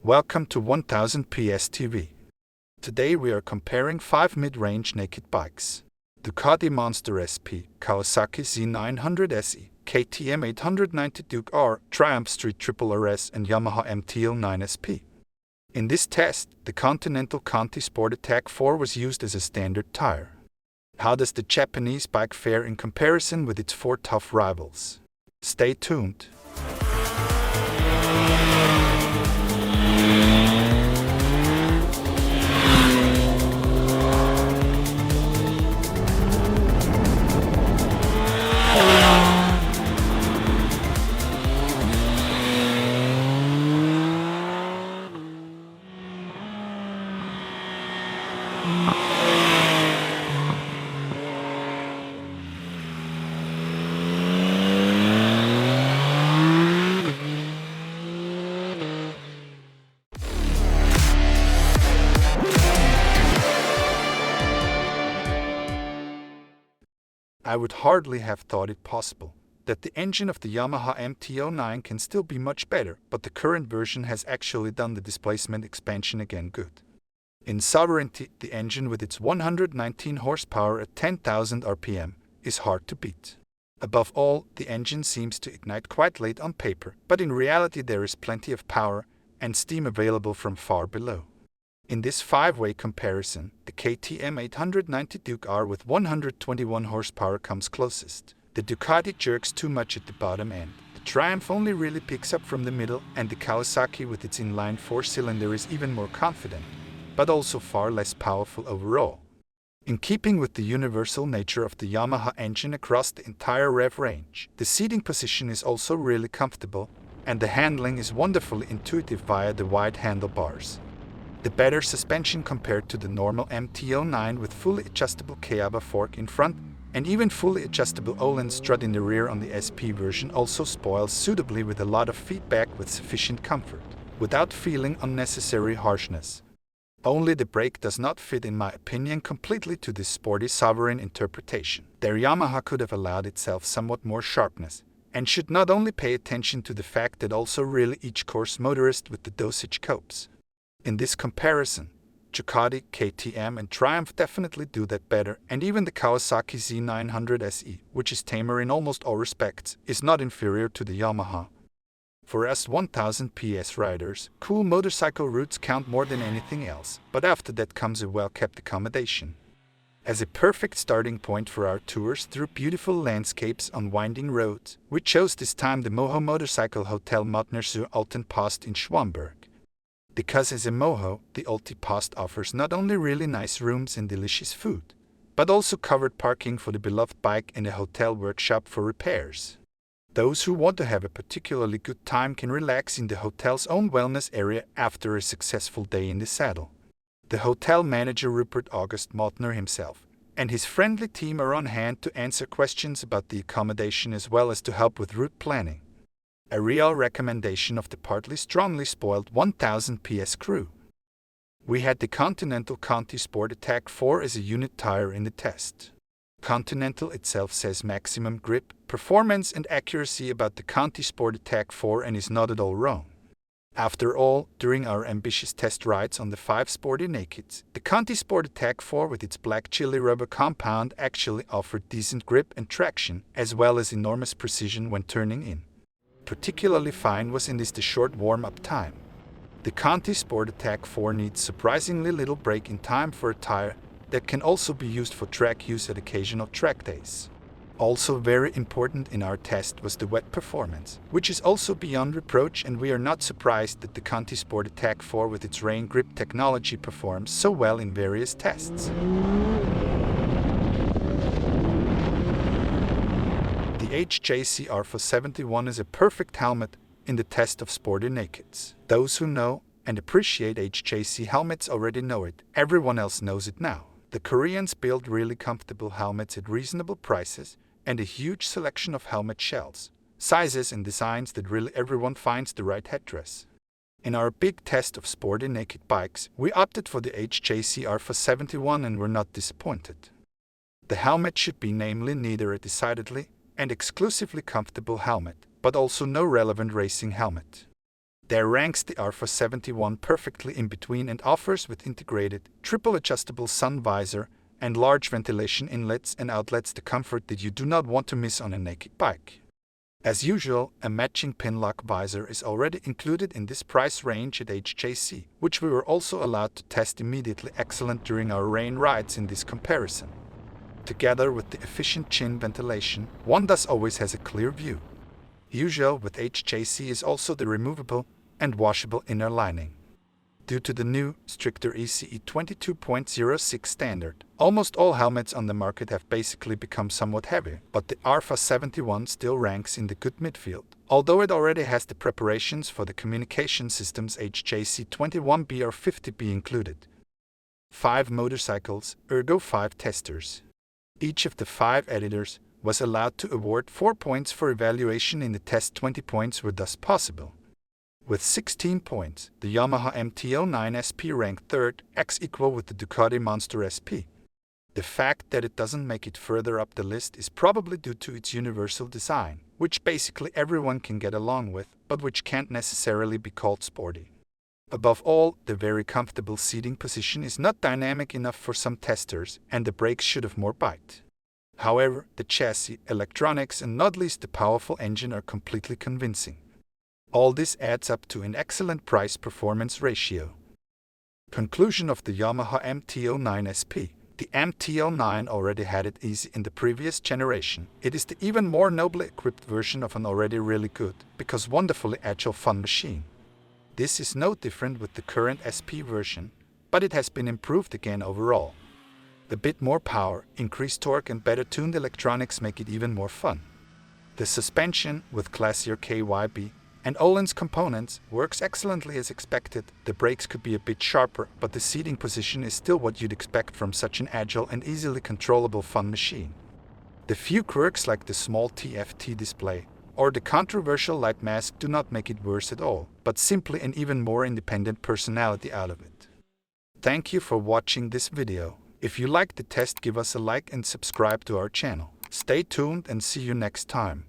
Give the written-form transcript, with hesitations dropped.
Welcome to 1000 PS TV. Today we are comparing 5 mid-range naked bikes. Ducati Monster SP, Kawasaki Z900 SE, KTM 890 Duke R, Triumph Street Triple RS and Yamaha MT-09 SP. In this test, the Continental Conti Sport Attack 4 was used as a standard tire. How does the Japanese bike fare in comparison with its 4 tough rivals? Stay tuned. I would hardly have thought it possible that the engine of the Yamaha MT-09 can still be much better, but the current version has actually done the displacement expansion again good. In sovereignty, the engine with its 119 horsepower at 10,000 RPM is hard to beat. Above all, the engine seems to ignite quite late on paper, but in reality there is plenty of power and steam available from far below. In this 5-way comparison, the KTM 890 Duke R with 121 horsepower comes closest. The Ducati jerks too much at the bottom end. The Triumph only really picks up from the middle, and the Kawasaki with its inline 4-cylinder is even more confident, but also far less powerful overall. In keeping with the universal nature of the Yamaha engine across the entire rev range, the seating position is also really comfortable, and the handling is wonderfully intuitive via the wide handlebars. The better suspension compared to the normal MT-09 with fully adjustable Kiaba fork in front and even fully adjustable Öhlins strut in the rear on the SP version also spoils suitably with a lot of feedback with sufficient comfort, without feeling unnecessary harshness. Only the brake does not fit, in my opinion, completely to this sporty sovereign interpretation. Their Yamaha could have allowed itself somewhat more sharpness, and should not only pay attention to the fact that also really each course motorist with the dosage copes. In this comparison, Ducati, KTM and Triumph definitely do that better, and even the Kawasaki Z900 SE, which is tamer in almost all respects, is not inferior to the Yamaha. For us 1000 PS riders, cool motorcycle routes count more than anything else, but after that comes a well-kept accommodation. As a perfect starting point for our tours through beautiful landscapes on winding roads, we chose this time the Moho Motorcycle Hotel Mottner zur Alten Post in Schwamberg. Because as a Moho, the Alti Post offers not only really nice rooms and delicious food, but also covered parking for the beloved bike and a hotel workshop for repairs. Those who want to have a particularly good time can relax in the hotel's own wellness area after a successful day in the saddle. The hotel manager Rupert August Mottner himself and his friendly team are on hand to answer questions about the accommodation as well as to help with route planning. A real recommendation of the partly strongly spoiled 1000 PS crew. We had the Continental Conti Sport Attack 4 as a unit tire in the test. Continental itself says maximum grip, performance and accuracy about the Conti Sport Attack 4 and is not at all wrong. After all, during our ambitious test rides on the 5 sporty nakeds, the Conti Sport Attack 4 with its black chili rubber compound actually offered decent grip and traction, as well as enormous precision when turning in. Particularly fine was in this the short warm-up time. The Conti Sport Attack 4 needs surprisingly little brake-in time for a tire that can also be used for track use at occasional track days. Also very important in our test was the wet performance, which is also beyond reproach, and we are not surprised that the Conti Sport Attack 4 with its rain grip technology performs so well in various tests. The HJC R471 is a perfect helmet in the test of sporty nakeds. Those who know and appreciate HJC helmets already know it. Everyone else knows it now. The Koreans build really comfortable helmets at reasonable prices and a huge selection of helmet shells, sizes and designs that really everyone finds the right headdress. In our big test of sporty naked bikes, we opted for the HJC R471 and were not disappointed. The helmet should be namely neither a decidedly and exclusively comfortable helmet, but also no relevant racing helmet. There ranks the Alpha 71 perfectly in between and offers with integrated, triple adjustable sun visor and large ventilation inlets and outlets the comfort that you do not want to miss on a naked bike. As usual, a matching pin-lock visor is already included in this price range at HJC, which we were also allowed to test immediately excellent during our rain rides in this comparison. Together with the efficient chin ventilation, one thus always has a clear view. Usual with HJC is also the removable and washable inner lining. Due to the new, stricter ECE 22.06 standard, almost all helmets on the market have basically become somewhat heavy, but the Alpha 71 still ranks in the good midfield, although it already has the preparations for the communication systems HJC 21BR50B included. 5 motorcycles, ergo 5 testers. Each of the 5 editors was allowed to award 4 points for evaluation in the test. 20 points were thus possible. With 16 points, the Yamaha MT-09 SP ranked 3rd, equal with the Ducati Monster SP. The fact that it doesn't make it further up the list is probably due to its universal design, which basically everyone can get along with, but which can't necessarily be called sporty. Above all, the very comfortable seating position is not dynamic enough for some testers, and the brakes should have more bite. However, the chassis, electronics, and not least the powerful engine are completely convincing. All this adds up to an excellent price-performance ratio. Conclusion of the Yamaha MT-09 SP. The MT-09 already had it easy in the previous generation. It is the even more nobly equipped version of an already really good, because wonderfully agile fun machine. This is no different with the current SP version, but it has been improved again overall. A bit more power, increased torque and better tuned electronics make it even more fun. The suspension, with classier KYB and Öhlins components, works excellently as expected. The brakes could be a bit sharper, but the seating position is still what you'd expect from such an agile and easily controllable fun machine. The few quirks like the small TFT display or the controversial light mask do not make it worse at all, but simply an even more independent personality out of it. Thank you for watching this video. If you liked the test, give us a like and subscribe to our channel. Stay tuned and see you next time.